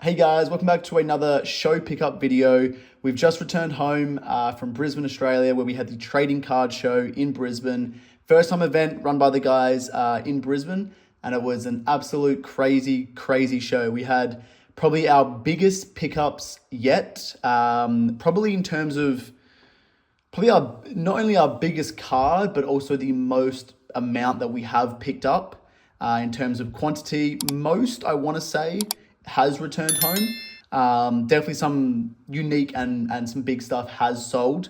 Hey guys, welcome back to another show pickup video. We've just returned home from Brisbane, Australia, where we had the Trading Card Show in Brisbane. First time event run by the guys in Brisbane, and it was an absolute crazy show. We had probably our biggest pickups yet, probably in terms of not only our biggest card, but also the most amount that we have picked up in terms of quantity. Most, I want to say, has returned home. Definitely some unique and some big stuff has sold,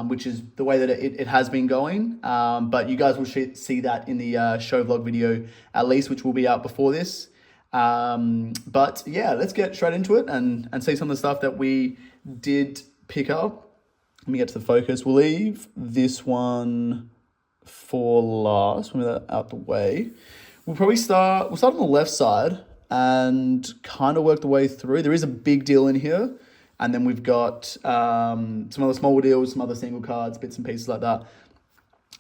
which is the way that it has been going. But you guys will see that in the show vlog video at least, which will be out before this. But yeah, let's get straight into it and see some of the stuff that we did pick up. Let me get to the focus. We'll leave this one for last. We'll move that out the way. We'll start on the left side and kind of work the way through. There is a big deal in here, and then we've got some other small deals, some other single cards, bits and pieces like that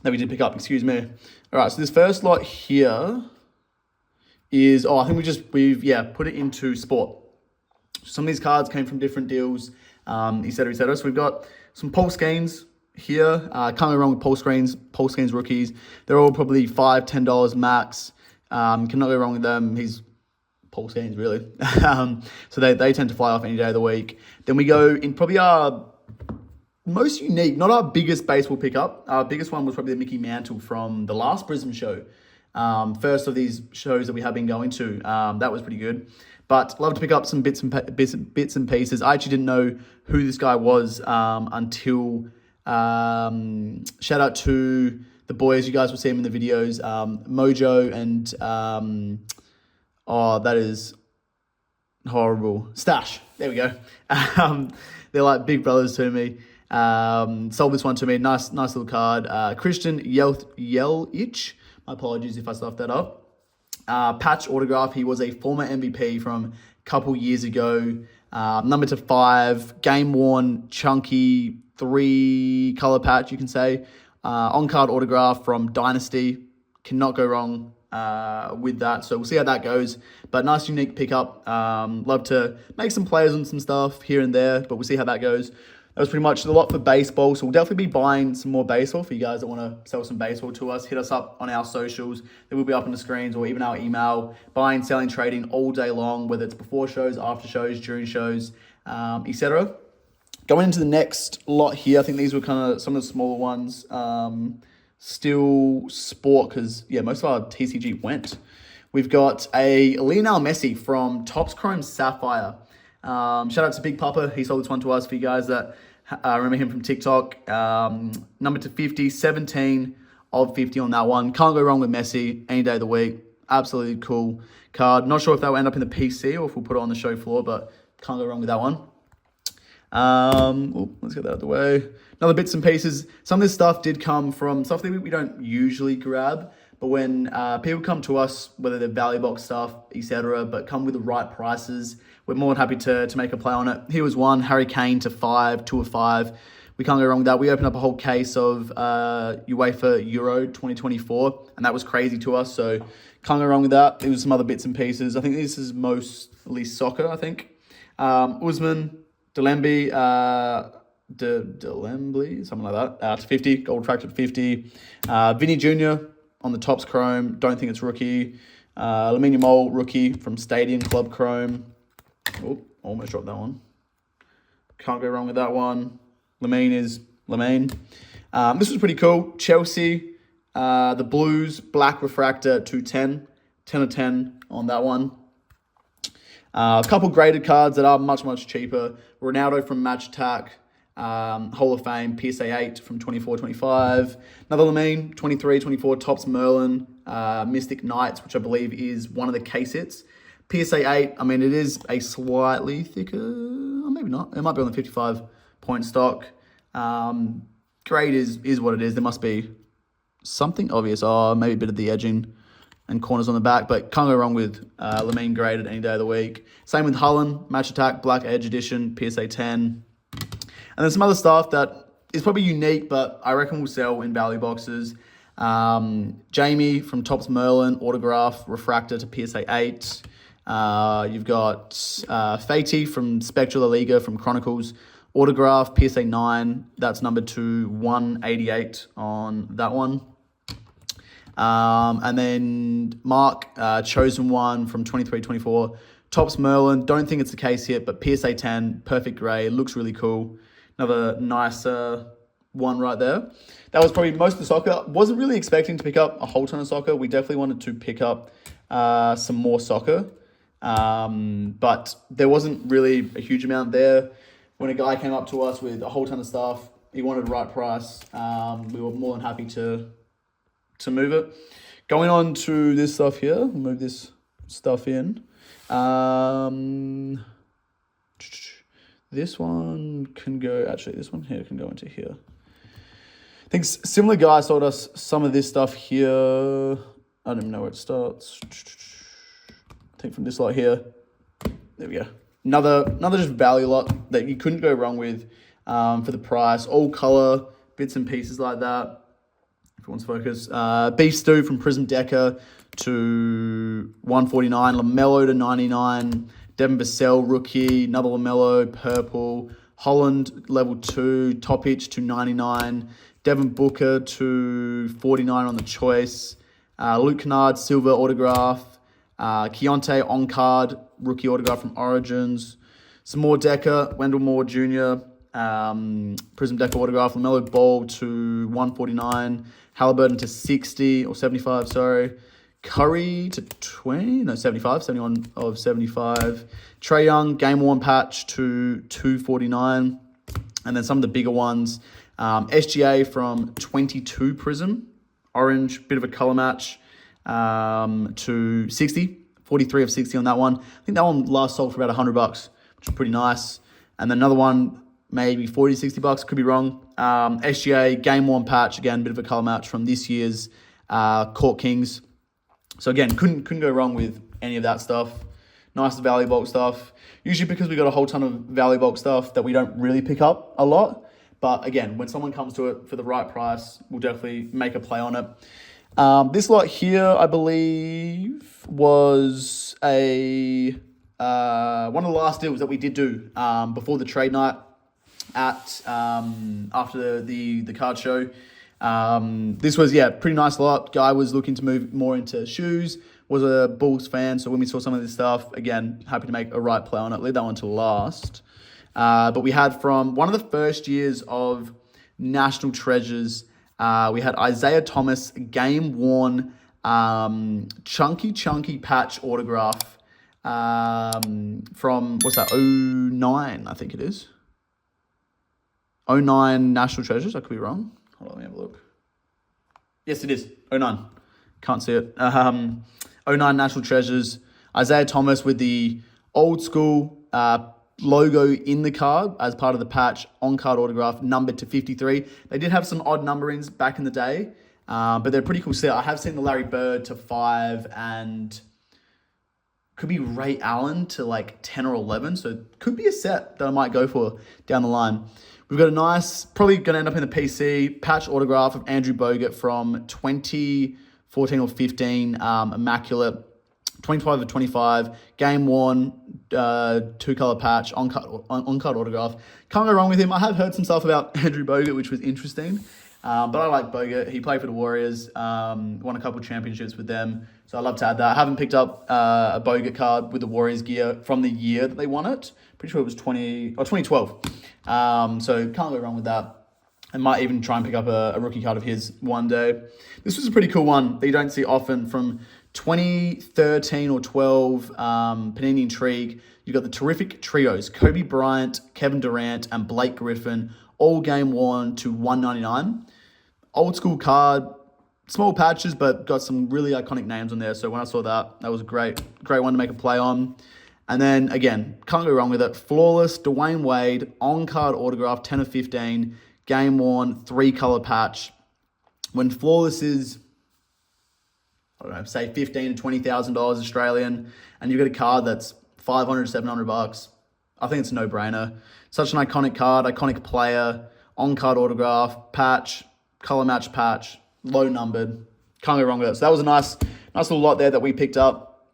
we did pick up, excuse me. All right, so this first lot here is, I think we've put it into sport. Some of these cards came from different deals, et cetera. So we've got some Pulse Gains here. Can't go wrong with Pulse Gains rookies. They're all probably $5, $10 max. Cannot go wrong with them. He's Pulse Gains, really. So they tend to fly off any day of the week. Then we go in probably our most unique, not our biggest baseball pickup. Our biggest one was probably the Mickey Mantle from the last Brisbane show. First of these shows that we have been going to. That was pretty good. But love to pick up some bits and pieces. I actually didn't know who this guy was until shout out to the boys. You guys will see him in the videos. Mojo and that is horrible. Stash. There we go. They're like big brothers to me. Sold this one to me. Nice little card. Christian Yelich. My apologies if I stuffed that up. Patch autograph. He was a former MVP from a couple years ago. Number to 5. Game worn, chunky, 3-color patch, you can say. On-card autograph from Dynasty. Cannot go wrong with that. So we'll see how that goes. But nice, unique pickup. Love to make some plays on some stuff here and there, but we'll see how that goes. That was pretty much a lot for baseball. So we'll definitely be buying some more baseball for you guys that want to sell some baseball to us. Hit us up on our socials. They will be up on the screens, or even our email. Buying, selling, trading all day long, whether it's before shows, after shows, during shows, etc. Going into the next lot here, I think these were kind of some of the smaller ones. Still sport, because most of our TCG went. We've got a Lionel Messi from Topps Chrome Sapphire. Shout out to Big Papa. He sold this one to us for you guys that remember him from TikTok. Number to 50, 17 of 50 on that one. Can't go wrong with Messi any day of the week. Absolutely cool card. Not sure if that will end up in the PC or if we'll put it on the show floor, but can't go wrong with that one. Let's get that out of the way. Another bits and pieces. Some of this stuff did come from stuff that we don't usually grab, but when people come to us, whether they're value box stuff, etc., but come with the right prices, we're more than happy to make a play on it. Here was one, Harry Kane to 5, 2 of 5. We can't go wrong with that. We opened up a whole case of UEFA Euro 2024, and that was crazy to us, so can't go wrong with that. There was some other bits and pieces. I think this is mostly soccer, I think. Usman, Delemby, something like that, to 50, gold tracked at 50. Vinny Jr. on the Topps Chrome, don't think it's rookie. Lamine Yamal, rookie from Stadium Club Chrome. Oh, almost dropped that one. Can't go wrong with that one. Lamine is Lamine. This was pretty cool. Chelsea, the Blues, black refractor, 210. 10 of 10 on that one. A couple graded cards that are much cheaper. Ronaldo from Match Attack, Hall of Fame, PSA 8 from 24-25. Another Lamine, 23-24, Topps Merlin, Mystic Knights, which I believe is one of the case hits. PSA 8, I mean, it is a slightly thicker, or maybe not. It might be on the 55-point stock. Grade is what it is. There must be something obvious. Maybe a bit of the edging and corners on the back, but can't go wrong with Lamine graded any day of the week. Same with Hullen, Match Attack, Black Edge Edition, PSA 10. And then some other stuff that is probably unique, but I reckon will sell in value boxes. Jamie from Topps Merlin, autograph, refractor to PSA 8. You've got Fatih from Spectral La Liga from Chronicles. Autograph, PSA 9. That's number 188 on that one. And then Mark, Chosen One from 23-24. Topps Merlin. Don't think it's the case yet, but PSA 10, perfect grey. Looks really cool. Another nice one right there. That was probably most of the soccer. Wasn't really expecting to pick up a whole ton of soccer. We definitely wanted to pick up some more soccer. But there wasn't really a huge amount there. When a guy came up to us with a whole ton of stuff, he wanted the right price. We were more than happy to move it. Going on to this stuff here, we'll move this stuff in. This one can go, actually this one here can go into here. I think similar guy sold us some of this stuff here. I don't even know where it starts. I think from this lot here. There we go. Another just value lot that you couldn't go wrong with for the price. All color, bits and pieces like that. If you want to focus. Beef Stew from Prism Decker to 149. LaMelo to 99. Devin Vassell rookie. Another LaMelo purple. Holland level 2. Topich to 99. Devin Booker to 49 on the choice. Luke Kennard silver autograph. Keontae on card, rookie autograph from Origins. Some more Decker, Wendell Moore Jr., Prism Decker autograph, LaMelo Ball to 149, Halliburton to 60, or 75, sorry. Curry to 75, 71 of 75. Trae Young, Game Worn patch to 249. And then some of the bigger ones, SGA from 22 Prism, orange, bit of a color match. To 60, 43 of 60 on that one. I think that one last sold for about $100, which is pretty nice. And then another one, maybe 40 to 60 bucks, could be wrong. SGA Game Worn patch, again, bit of a color match from this year's Court Kings. So again, couldn't go wrong with any of that stuff. Nice value bulk stuff. Usually because we got a whole ton of value bulk stuff that we don't really pick up a lot. But again, when someone comes to it for the right price, we'll definitely make a play on it. This lot here, I believe, was one of the last deals that we did do before the trade night at after the card show. This was, pretty nice lot. Guy was looking to move more into shoes, was a Bulls fan, so when we saw some of this stuff, again, happy to make a right play on it. Leave that one to last. But we had from one of the first years of National Treasures, we had Isaiah Thomas, Game Worn, chunky patch autograph from, what's that, 09, I think it is. 09 National Treasures, I could be wrong. Hold on, let me have a look. Yes, it is, 09. Can't see it. 09 National Treasures, Isaiah Thomas with the old school logo in the card as part of the patch, on-card autograph, numbered to 53. They did have some odd numberings back in the day, but they're pretty cool set. I have seen the Larry Bird to 5 and could be Ray Allen to like 10 or 11, so could be a set that I might go for down the line. We've got a nice, probably going to end up in the PC, patch autograph of Andrew Bogut from 2014 or 15, immaculate. 25 of 25, Game Worn, 2-color patch, on-card autograph. Can't go wrong with him. I have heard some stuff about Andrew Bogut, which was interesting. But I like Bogut. He played for the Warriors, won a couple championships with them. So I love to add that. I haven't picked up a Bogut card with the Warriors gear from the year that they won it. Pretty sure it was 2012. So can't go wrong with that. I might even try and pick up a rookie card of his one day. This was a pretty cool one that you don't see often from 2013 or 12, Panini Intrigue. You've got the terrific trios, Kobe Bryant, Kevin Durant, and Blake Griffin, all Game Worn to 199. Old school card, small patches, but got some really iconic names on there. So when I saw that, that was a great one to make a play on. And then, again, can't go wrong with it. Flawless, Dwayne Wade, on-card autograph, 10 of 15, Game Worn, 3-color patch. When Flawless is, I don't know, say $15,000 to $20,000 Australian, and you've got a card that's $500 to $700, I think it's a no-brainer. Such an iconic card, iconic player, on-card autograph, patch, color match patch, low numbered. Can't go wrong with it. So that was a nice little lot there that we picked up.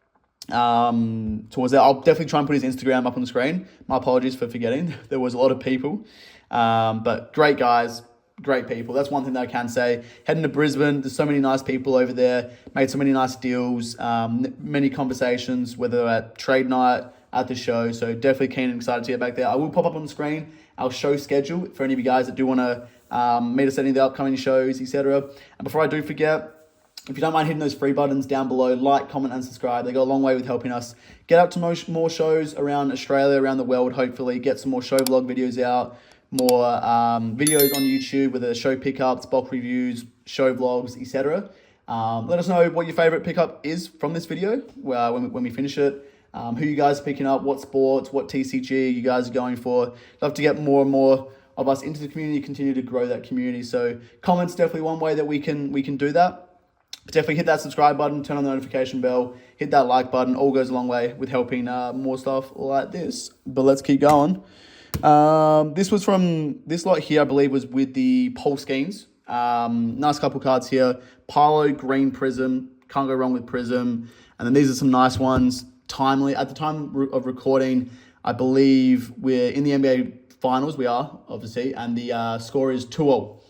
towards that. I'll definitely try and put his Instagram up on the screen. My apologies for forgetting. There was a lot of people. But great guys, great people. That's one thing that I can say. Heading to Brisbane, there's so many nice people over there. Made so many nice deals, many conversations, whether at trade night, at the show. So definitely keen and excited to get back there. I will pop up on the screen our show schedule for any of you guys that do want to meet us at any of the upcoming shows, etc. And before I do forget, if you don't mind hitting those free buttons down below, like, comment, and subscribe. They go a long way with helping us get up to more shows around Australia, around the world, hopefully. Get some more show vlog videos out, more videos on YouTube with the show pickups, bulk reviews, show vlogs, etc. Let us know what your favorite pickup is from this video when we finish it. Who you guys are picking up, what sports, what TCG you guys are going for. Love to get more and more of us into the community, continue to grow that community. So comments definitely one way that we can do that. Definitely hit that subscribe button, turn on the notification bell, hit that like button. All goes a long way with helping more stuff like this. But let's keep going. This was from this lot here, I believe, was with the Pole Schemes. Nice couple cards here. Palo, Green Prism. Can't go wrong with Prism. And then these are some nice ones. Timely. At the time of recording, I believe we're in the NBA Finals. We are, obviously. And the score is 2-0.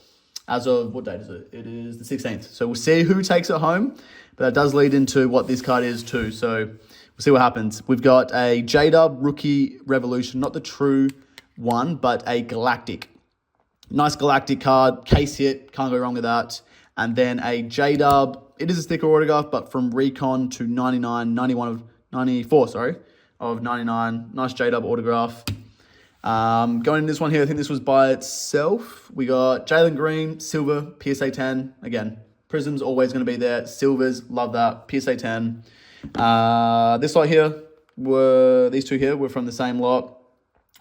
As of, what date is it? It is the 16th. So we'll see who takes it home. But that does lead into what this card is too. So we'll see what happens. We've got a J-Dub Rookie Revolution. Not the true one, but a Galactic. Nice Galactic card. Case hit. Can't go wrong with that. And then a J-Dub. It is a sticker autograph, but from Recon to 94, of 99. Nice J-Dub autograph. Going in this one here, I think this was by itself. We got Jalen Green, Silver, PSA 10. Again, Prism's always going to be there. Silvers, love that. PSA 10. This lot here, these two here were from the same lot.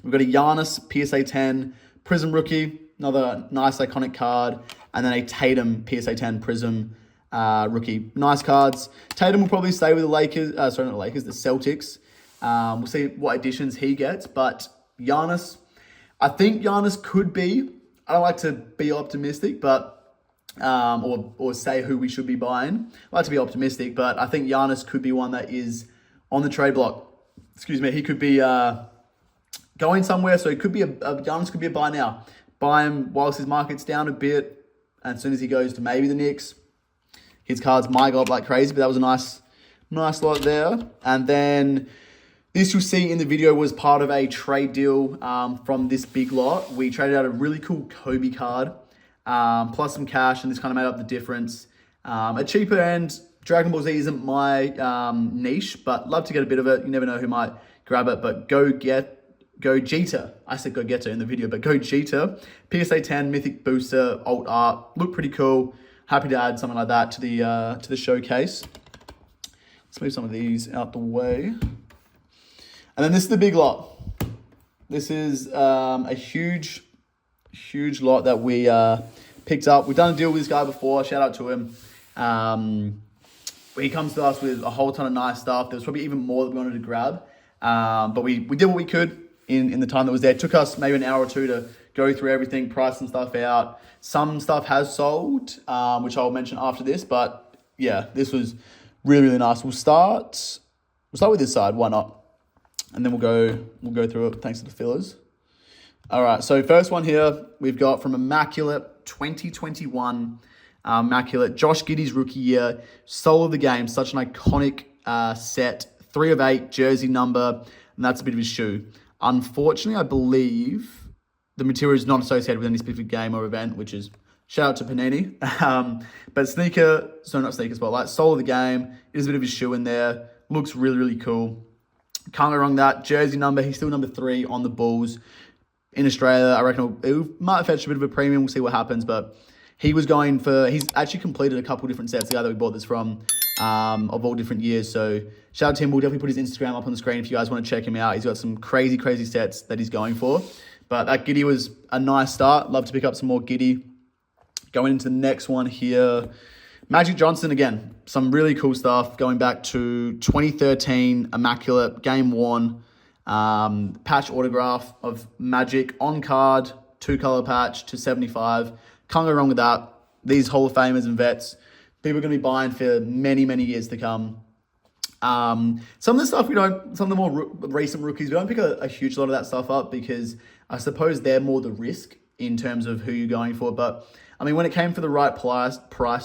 We've got a Giannis, PSA 10, Prism Rookie, another nice iconic card. And then a Tatum, PSA 10 Prism Rookie. Nice cards. Tatum will probably stay with the Lakers. The Celtics. We'll see what additions he gets, but Giannis, I think Giannis could be, I don't like to be optimistic, but, or say who we should be buying. I like to be optimistic, but I think Giannis could be one that is on the trade block. Excuse me, he could be going somewhere, so it could be Giannis could be a buy now. Buy him whilst his market's down a bit, and as soon as he goes to maybe the Knicks, his cards might go up like crazy, but that was a nice lot there. And then this you'll see in the video was part of a trade deal from this big lot. We traded out a really cool Kobe card, plus some cash, and this kind of made up the difference. A cheaper end, Dragon Ball Z isn't my niche, but love to get a bit of it. You never know who might grab it, but Gogeta. I said Gogeta in the video, but Gogeta. PSA 10, Mythic Booster, Alt Art. Look pretty cool. Happy to add something like that to the showcase. Let's move some of these out the way. And then this is the big lot. This is a huge lot that we picked up. We've done a deal with this guy before. Shout out to him. He comes to us with a whole ton of nice stuff. There was probably even more that we wanted to grab. But we did what we could in the time that was there. It took us maybe an hour or two to go through everything, price some stuff out. Some stuff has sold, which I'll mention after this. But yeah, this was really, really nice. We'll start with this side. Why not? And then we'll go through it thanks to the fillers. All right, so first one here we've got from Immaculate 2021. Immaculate, Josh Giddey's rookie year, soul of the game, such an iconic set, 3 of 8 jersey number, and that's a bit of his shoe. Unfortunately, I believe the material is not associated with any specific game or event, which is shout out to Panini. But spotlight, soul of the game, is a bit of his shoe in there, looks really, really cool. Can't go wrong that. Jersey number, he's still number 3 on the Bulls. In Australia, I reckon it might fetch a bit of a premium. We'll see what happens, but he's actually completed a couple different sets, the guy that we bought this from, of all different years. So shout out to him. We'll definitely put his Instagram up on the screen if you guys want to check him out. He's got some crazy, crazy sets that he's going for. But that Giddey was a nice start. Love to pick up some more Giddey. Going into the next one here. Magic Johnson, again, some really cool stuff going back to 2013, Immaculate, Game 1, patch autograph of Magic on card, 2-color patch, to 75. Can't go wrong with that. These Hall of Famers and vets, people are going to be buying for many, many years to come. Some of the stuff some of the more recent rookies, we don't pick a huge lot of that stuff up because I suppose they're more the risk in terms of who you're going for. But I mean, when it came for the right price,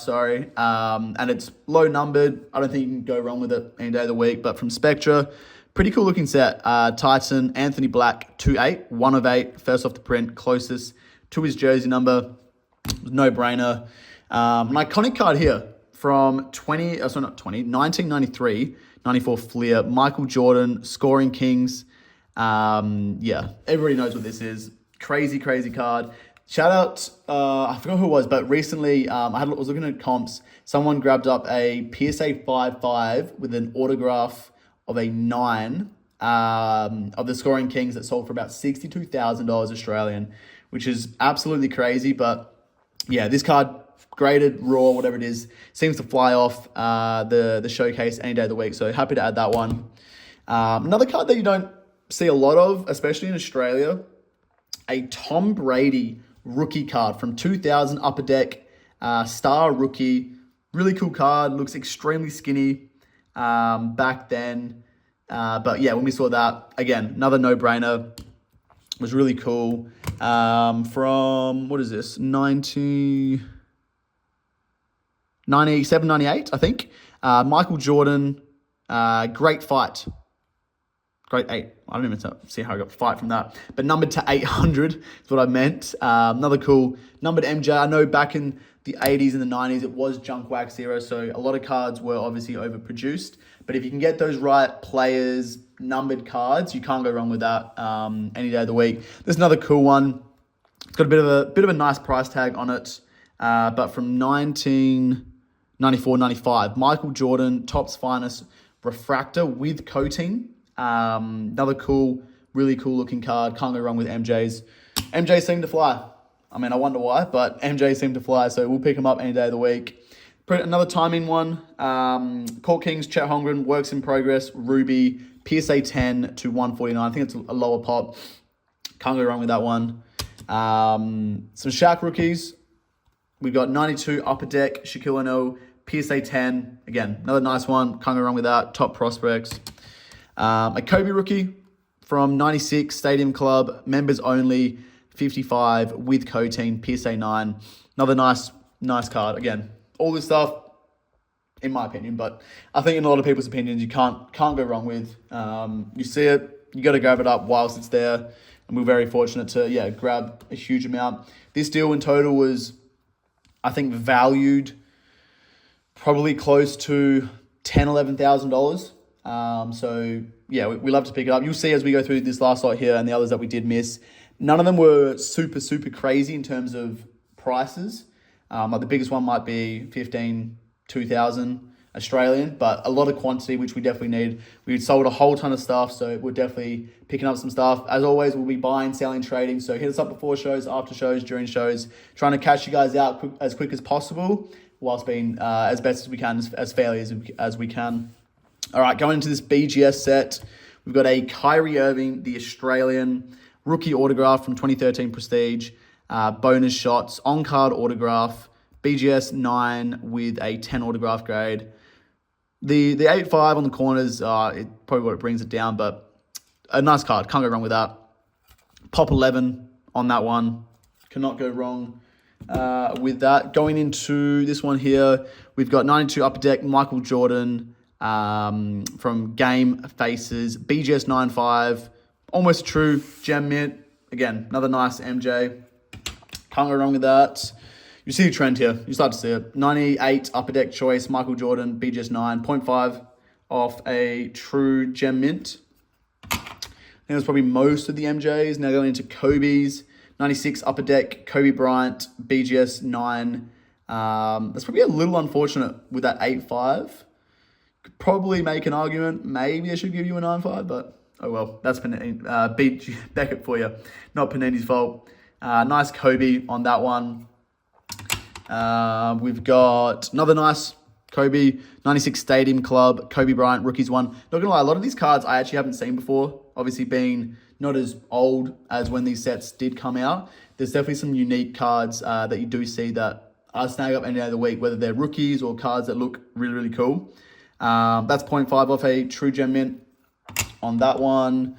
and it's low numbered, I don't think you can go wrong with it any day of the week. But from Spectra, pretty cool looking set. Titan, Anthony Black, 2/8, 1 of 8, first off the print, closest to his jersey number. No brainer. An iconic card here from 1993, 94 Fleer, Michael Jordan, Scoring Kings. Yeah, everybody knows what this is. Crazy card. Shout out, I forgot who it was, but recently I was looking at comps. Someone grabbed up a PSA 5/5 with an autograph of a 9 of the Scoring Kings that sold for about $62,000 Australian, which is absolutely crazy. But yeah, this card, graded, raw, whatever it is, seems to fly off the showcase any day of the week. So happy to add that one. Another card that you don't see a lot of, especially in Australia, a Tom Brady rookie card from 2000 Upper Deck, star rookie. Really cool card, looks extremely skinny back then. But yeah, when we saw that, again, another no-brainer. Was really cool. From, what is this, 97, 98, I think. Michael Jordan, great fight. Great 8. I don't even see how I got fight from that. But numbered to 800 is what I meant. Another cool numbered MJ. I know back in the 80s and the 90s, it was junk wax era, so a lot of cards were obviously overproduced. But if you can get those right players, numbered cards, you can't go wrong with that any day of the week. There's another cool one. It's got a bit of a nice price tag on it. But from 1994-95, Michael Jordan, Topps Finest Refractor with coating. Another cool, really cool looking card. Can't go wrong with MJ's. MJ seemed to fly. I mean, I wonder why, but MJ seemed to fly, so we'll pick him up any day of the week. Another timing one. Court Kings, Chet Holmgren, Works in Progress, Ruby, PSA 10 to 149. I think it's a lower pop. Can't go wrong with that one. Some SHAQ rookies. We've got 92 Upper Deck, Shaquille O'Neal, PSA 10. Again, another nice one. Can't go wrong with that. Top prospects. A Kobe rookie from 96, Stadium Club, members only, 55 with coating, PSA 9. Another nice card. Again, all this stuff, in my opinion, but I think in a lot of people's opinions, you can't go wrong with. You see it, you got to grab it up whilst it's there. And we're very fortunate to, grab a huge amount. This deal in total was, I think, valued probably close to $10,000, $11,000. So yeah, we love to pick it up. You'll see as we go through this last lot here and the others that we did miss, none of them were super crazy in terms of prices. Like the biggest one might be 2,000 Australian, but a lot of quantity, which we definitely need. We sold a whole ton of stuff, so we're definitely picking up some stuff. As always, we'll be buying, selling, trading. So hit us up before shows, after shows, during shows, trying to catch you guys out as quick as possible, whilst being as best as we can, as fairly as we can. All right, going into this BGS set, we've got a Kyrie Irving, the Australian rookie autograph from 2013 Prestige, bonus shots, on-card autograph, BGS 9 with a 10 autograph grade. The 8.5 on the corners, it probably what it brings it down, but a nice card. Can't go wrong with that. Pop 11 on that one. Cannot go wrong with that. Going into this one here, we've got 92 Upper Deck, Michael Jordan, from Game Faces, BGS 9.5, almost a true gem mint. Again, another nice MJ. Can't go wrong with that. You see the trend here. You start to see it. 98 Upper Deck Choice, Michael Jordan, BGS 9, 0.5 off a true gem mint. I think that's probably most of the MJs. Now going into Kobe's, 96 Upper Deck, Kobe Bryant, BGS 9. That's probably a little unfortunate with that 8.5. Could probably make an argument. Maybe I should give you a 9.5, but oh well. That's beat Beckett for you. Not Panini's fault. Nice Kobe on that one. We've got another nice Kobe, 96 Stadium Club, Kobe Bryant, Rookies 1. Not gonna lie, a lot of these cards I actually haven't seen before. Obviously being not as old as when these sets did come out. There's definitely some unique cards that you do see that I snag up any day of the week, whether they're rookies or cards that look really cool. That's 0.5 off a True Gem Mint on that one.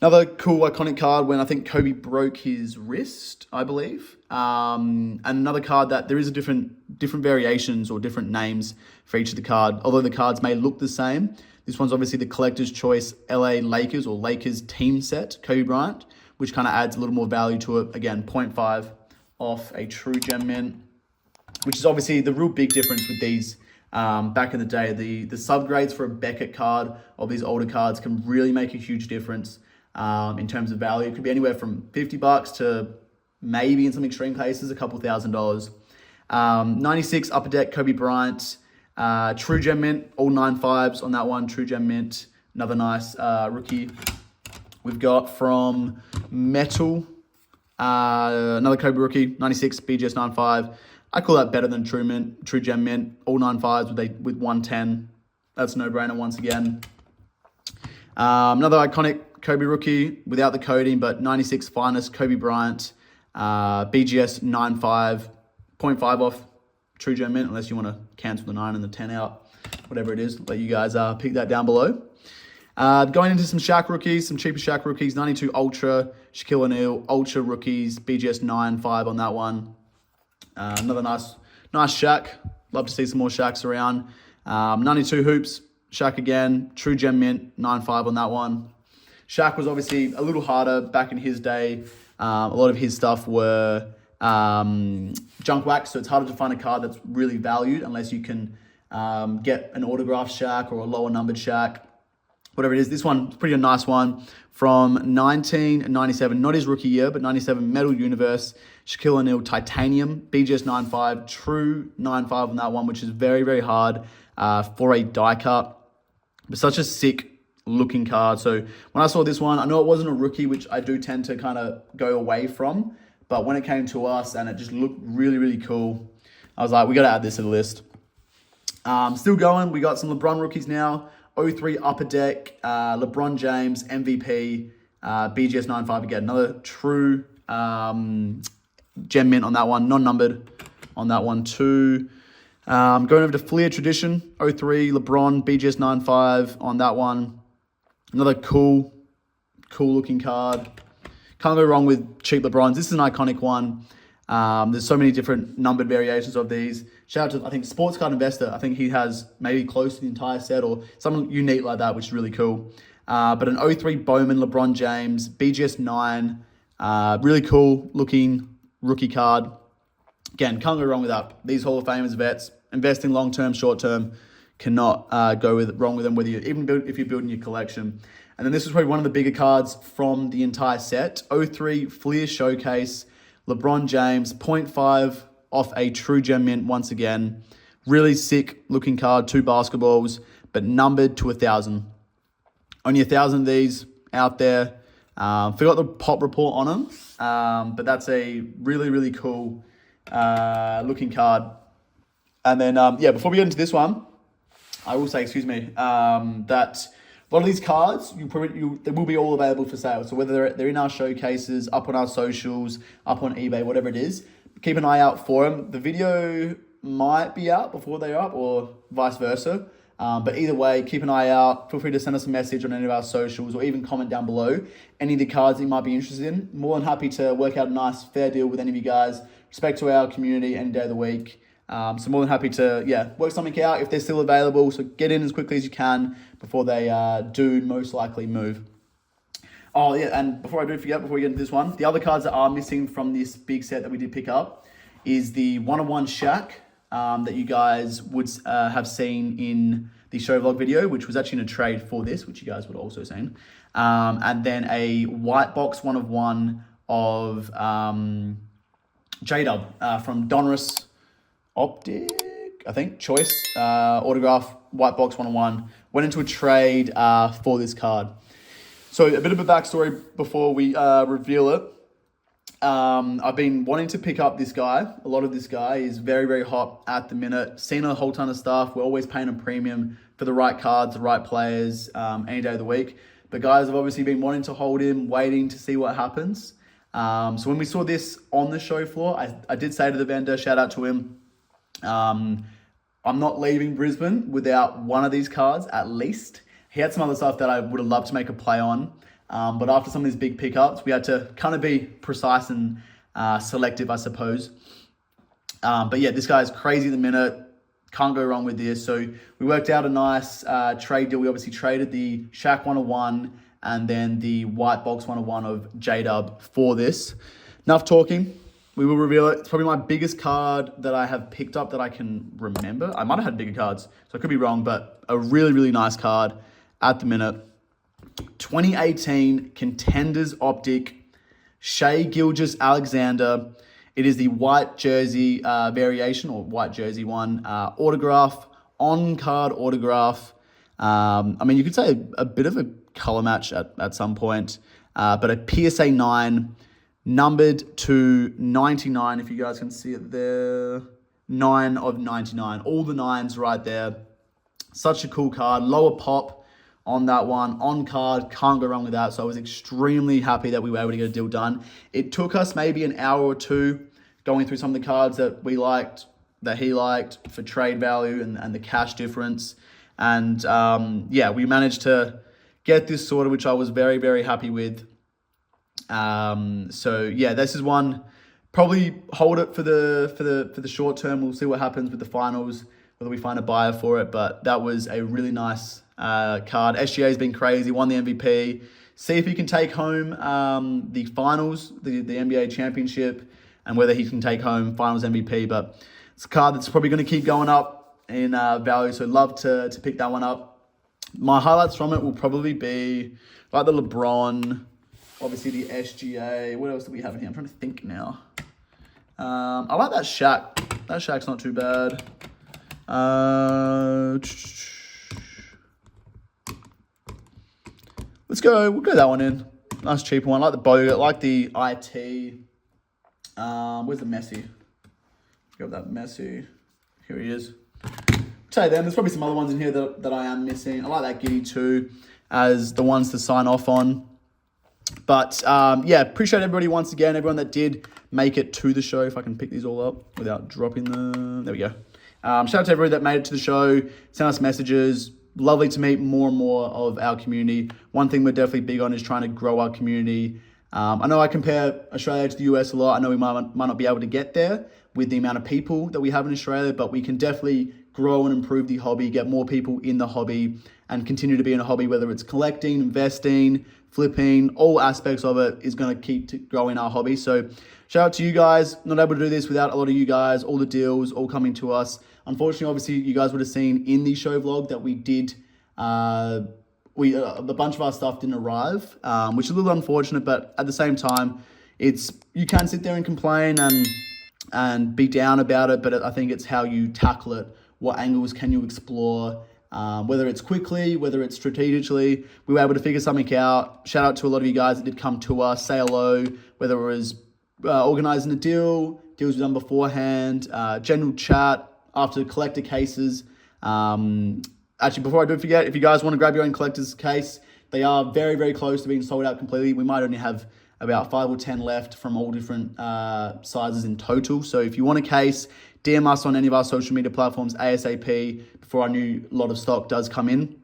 Another cool iconic card when I think Kobe broke his wrist, I believe. And another card that there is a different variations or different names for each of the card. Although the cards may look the same. This one's obviously the collector's choice LA Lakers or Lakers team set, Kobe Bryant, which kind of adds a little more value to it. Again, 0.5 off a True Gem Mint, which is obviously the real big difference with these. Back in the day, the subgrades for a Beckett card of these older cards can really make a huge difference in terms of value. It could be anywhere from $50 to maybe in some extreme cases, a couple $1,000s. 96 Upper Deck Kobe Bryant, True Gem Mint, all 9.5s on that one, True Gem Mint. Another nice rookie. We've got from Metal, another Kobe rookie, 96 BGS 9.5. I call that better than True Gem Mint, all 9.5s with 110. That's a no-brainer once again. Another iconic Kobe rookie without the coding, but 96 Finest Kobe Bryant, BGS 9.5, 0.5 off True Gem Mint, unless you want to cancel the 9 and the 10 out, whatever it is. Let you guys pick that down below. Going into some SHAQ rookies, some cheaper SHAQ rookies, 92 Ultra, Shaquille O'Neal, Ultra rookies, BGS 9.5 on that one. Another nice SHAQ. Love to see some more SHAQs around. 92 Hoops, SHAQ again, True Gem Mint, 9.5 on that one. SHAQ was obviously a little harder back in his day. A lot of his stuff were junk wax, so it's harder to find a card that's really valued unless you can get an autographed SHAQ or a lower numbered SHAQ, whatever it is. This one is pretty a nice one from 1997, not his rookie year, but 97 Metal Universe, Shaquille O'Neal Titanium, BGS 9.5, True 9.5 on that one, which is very, very hard for a die cut. But such a sick looking card. So when I saw this one, I know it wasn't a rookie, which I do tend to kind of go away from. But when it came to us and it just looked really, really cool, I was like, we got to add this to the list. Still going. We got some LeBron rookies now. 03 Upper Deck, LeBron James, MVP, BGS 9.5 again. Another True Gem Mint on that one. Non-numbered on that one too. Going over to Fleer Tradition, 03 LeBron, BGS 9.5 on that one. Another cool looking card. Can't go wrong with cheap LeBrons. This is an iconic one. There's so many different numbered variations of these. Shout out to, I think, Sports Card Investor. I think he has maybe close to the entire set or something unique like that, which is really cool. But an 03 Bowman LeBron James, BGS 9. Really cool looking rookie card. Again, can't go wrong with that. These Hall of Famers vets, investing long-term, short-term, cannot go wrong with them, whether you even if you're building your collection. And then this is probably one of the bigger cards from the entire set. 03 Fleer Showcase, LeBron James, 0.5 off a True Gem Mint once again. Really sick looking card, 2 basketballs, but numbered to 1,000. Only 1,000 of these out there. Forgot the pop report on them, but that's a really, really cool looking card. And then, before we get into this one, I will say, that a lot of these cards, they will be all available for sale. So whether they're in our showcases, up on our socials, up on eBay, whatever it is, keep an eye out for them. The video might be out before they're up or vice versa. But either way, keep an eye out. Feel free to send us a message on any of our socials or even comment down below any of the cards that you might be interested in. More than happy to work out a nice, fair deal with any of you guys. Respect to our community any day of the week. So more than happy to, work something out if they're still available. So get in as quickly as you can before they do most likely move. Oh, yeah, and before we get into this one, the other cards that are missing from this big set that we did pick up is the 1-on-1 SHAQ that you guys would have seen in the show vlog video, which was actually in a trade for this, which you guys would have also seen. And then a white box 1-of-1 of J-Dub from Donruss Optic, I think, Choice, autograph, white box 1-on-1. Went into a trade for this card. So a bit of a backstory before we reveal it. I've been wanting to pick up this guy. A lot of this guy is very, very hot at the minute. Seen a whole ton of stuff. We're always paying a premium for the right cards, the right players, any day of the week. But guys have obviously been wanting to hold him, waiting to see what happens. So when we saw this on the show floor, I did say to the vendor, shout out to him, I'm not leaving Brisbane without one of these cards at least. He had some other stuff that I would have loved to make a play on. But after some of these big pickups, we had to kind of be precise and selective, I suppose. But yeah, this guy is crazy at the minute. Can't go wrong with this. So we worked out a nice trade deal. We obviously traded the SHAQ 101 and then the white box 101 of J-Dub for this. Enough talking. We will reveal it. It's probably my biggest card that I have picked up that I can remember. I might have had bigger cards, so I could be wrong, but a really, really nice card at the minute. 2018 Contenders Optic, Shai Gilgeous-Alexander. It is the white jersey variation, or white jersey one. Autograph, on-card autograph. I mean, you could say a bit of a color match at some point, but a PSA 9, numbered to 99, if you guys can see it there. 9 of 99. All the 9s right there. Such a cool card. Lower pop on that one. On card, can't go wrong with that. So I was extremely happy that we were able to get a deal done. It took us maybe an hour or two going through some of the cards that we liked, that he liked, for trade value and the cash difference. And yeah, we managed to get this sorted, which I was very, very happy with. So yeah, this is one. Probably hold it for the short term. We'll see what happens with the finals, whether we find a buyer for it. But that was a really nice card. SGA has been crazy. Won the MVP. See if he can take home the finals, the NBA championship, and whether he can take home finals MVP. But it's a card that's probably going to keep going up in value. So love to pick that one up. My highlights from it will probably be like the LeBron. Obviously, the SGA. What else do we have in here? I'm trying to think now. I like that SHAQ. That SHAQ's not too bad. Let's go. We'll go that one in. Nice cheaper one. I like the Bogut. I like the IT. Where's the Messi? Grab that Messi. Here he is. Say them. There's probably some other ones in here that I am missing. I like that Giddy too, as the ones to sign off on. But yeah, appreciate everybody once again, everyone that did make it to the show. If I can pick these all up without dropping them. There we go. Shout out to everybody that made it to the show, sent us messages. Lovely to meet more and more of our community. One thing we're definitely big on is trying to grow our community. I know I compare Australia to the US a lot. I know we might not be able to get there with the amount of people that we have in Australia, but we can definitely grow and improve the hobby, get more people in the hobby, and continue to be in a hobby, whether it's collecting, investing, flipping, all aspects of it is going to keep growing our hobby. So shout out to you guys. Not able to do this without a lot of you guys, all the deals, all coming to us. Unfortunately, obviously, you guys would have seen in the show vlog that we did, a bunch of our stuff didn't arrive, which is a little unfortunate, but at the same time, you can sit there and complain and be down about it, but I think it's how you tackle it. What angles can you explore? Whether it's quickly, whether it's strategically, we were able to figure something out. Shout out to a lot of you guys that did come to us, say hello, whether it was organizing a deals we've done beforehand, general chat after collector cases. Actually, before I do forget, if you guys want to grab your own collector's case, they are very, very close to being sold out completely. We might only have about 5 or 10 left from all different sizes in total. So if you want a case, DM us on any of our social media platforms ASAP before our new lot of stock does come in.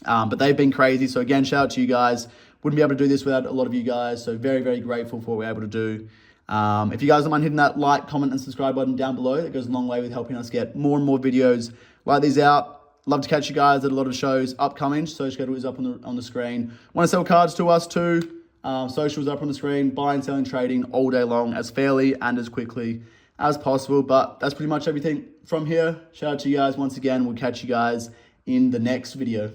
But they've been crazy. So again, shout out to you guys. Wouldn't be able to do this without a lot of you guys. So very, very grateful for what we're able to do. If you guys don't mind hitting that like, comment, and subscribe button down below, it goes a long way with helping us get more and more videos like these out. Love to catch you guys at a lot of shows upcoming. So schedule is up on the screen. Want to sell cards to us too? Socials up on the screen. Buying, selling, trading all day long, as fairly and as quickly as possible. But that's pretty much everything from here. Shout out to you guys once again. We'll catch you guys in the next video.